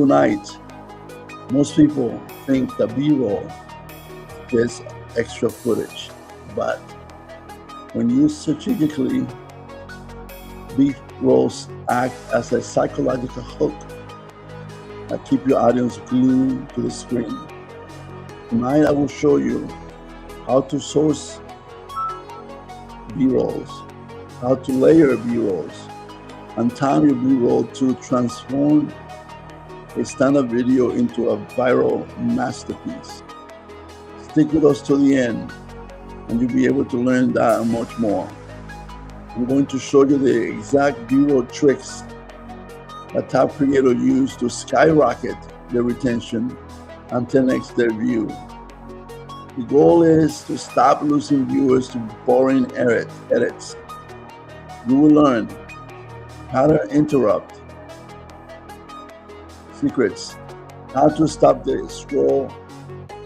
tonight, most people think that B-roll is extra footage, but when used strategically, B-rolls act as a psychological hook that keep your audience glued to the screen. Tonight I will show you how to source B-rolls, how to layer B-rolls, and time your B-roll to transform a standard video into a viral masterpiece. Stick with us till the end, and you'll be able to learn that and much more. I'm going to show you the exact B-roll tricks that top creators use to skyrocket their retention and 10x their view. The goal is to stop losing viewers to boring edits. You will learn how to interrupt, secrets, how to stop the scroll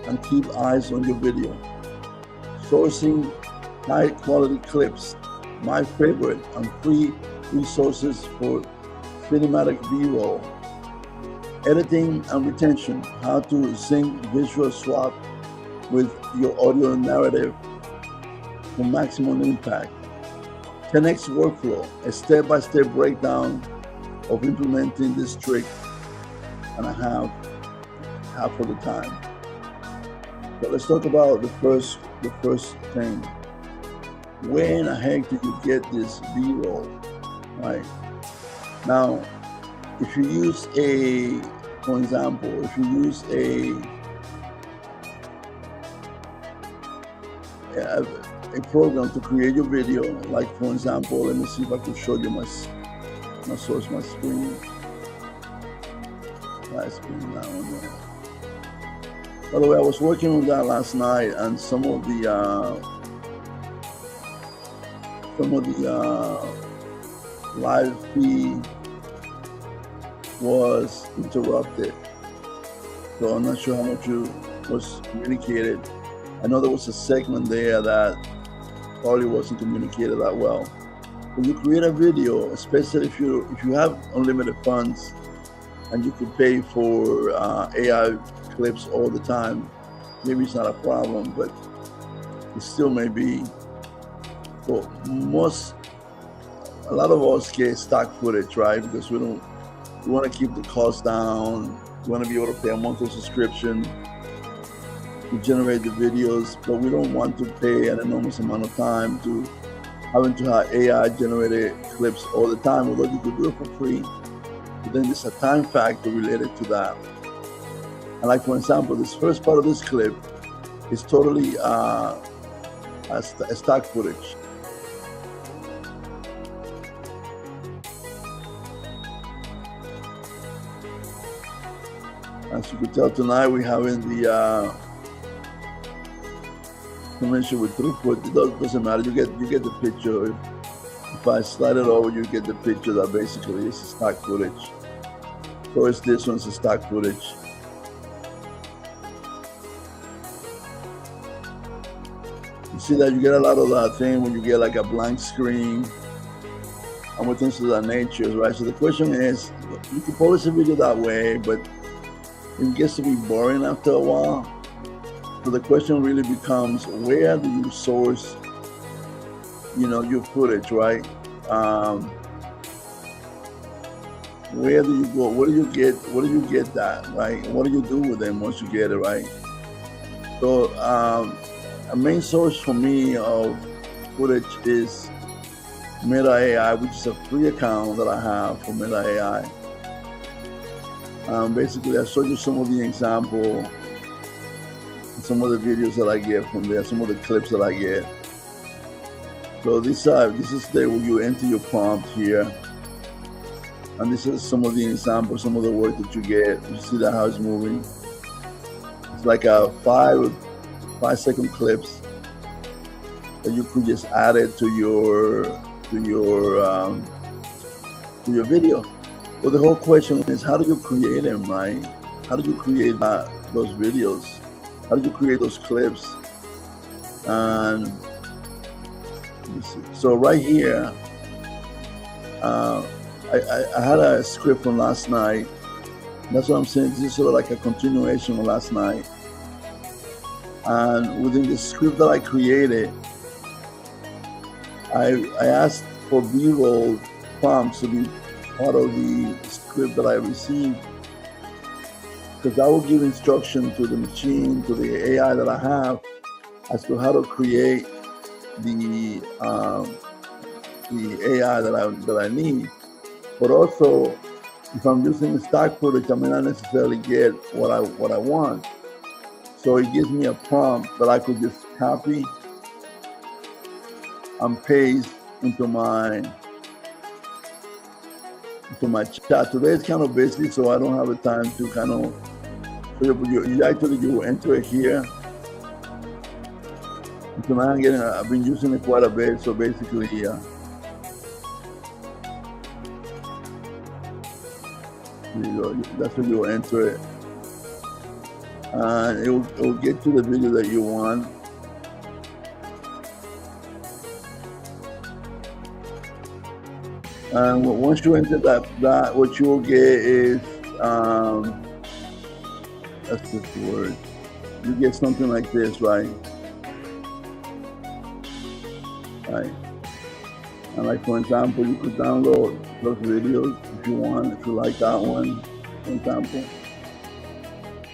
and keep eyes on your video, sourcing high quality clips, my favorite and free resources for cinematic B-roll, editing and retention, how to sync visual swap with your audio narrative for maximum impact, 10x workflow, a step-by-step breakdown of implementing this trick and a half of the time. But let's talk about the first thing. Where in the heck did you get this B-roll? Right now, if you use for example, if you use a program to create your video, like for example, let me see if I can show you my source, my screen. My screen now on there. By the way, I was working on that last night, and some of the live feed was interrupted, so I'm not sure how much was communicated. I know there was a segment there that probably wasn't communicated that well. When you create a video, especially if you have unlimited funds and you could pay for AI clips all the time, maybe it's not a problem, but it still may be. For a lot of us get stock footage, right? Because we want to keep the cost down. We want to be able to pay a monthly subscription to generate the videos, but we don't want to pay an enormous amount of time to having to have AI generated clips all the time, although you could do it for free. But then there's a time factor related to that. And like for example, this first part of this clip is totally a stock footage. As you can tell tonight, we're having the convention with throughput. It doesn't matter. You get the picture. If I slide it over, you get the picture that basically is stock footage. So it's this one's a stock footage. You see that you get a lot of that thing when you get like a blank screen and with things of that nature, right? So the question is, you can publish a video that way, but it gets to be boring after a while. So the question really becomes, where do you source, your footage, right? Where do you go? Where do you get that, right? What do you do with them once you get it, right? So a main source for me of footage is Meta AI, which is a free account that I have for Meta AI. Basically, I showed you some of the example, some of the videos that I get from there, some of the clips that I get. So this is there where you enter your prompt here, and this is some of the examples, some of the work that you get. You see that how it's moving. It's like a 5-second clips that you could just add it to your video. Well, the whole question is, how do you create them, right? How do you create those videos? How do you create those clips? And let me see. So right here, I had a script from last night That's what I'm saying. This is sort of like a continuation of last night. And within the script that I created, I asked for B-roll prompts to be part of the script that I received, because I will give instruction to the machine, to the AI that I have, as to how to create the AI that I need. But also, if I'm using stock footage, I may not necessarily get what I want. So it gives me a prompt that I could just copy and paste into my chat. Today is kind of busy, so I don't have the time to kind of. You enter it here. So now I've been using it quite a bit. So basically, that's where you enter it, and it will get to the video that you want. And once you enter that what you will get is that's just the word. You get something like this, right? Right. And like, for example, you could download those videos if you want, if you like that one, for example.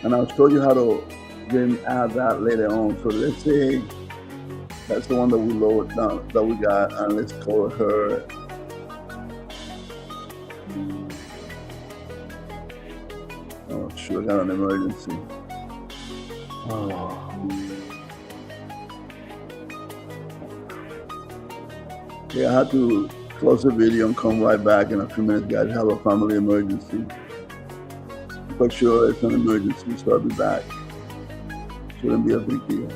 And I'll show you how to then add that later on. So let's say that's the one that we load down, that we got, and let's call her. Oh shoot, I got an emergency. Oh. Yeah, I had to close the video and come right back in a few minutes, guys. I have a family emergency. For sure, it's an emergency, so I'll be back. Shouldn't be a big deal.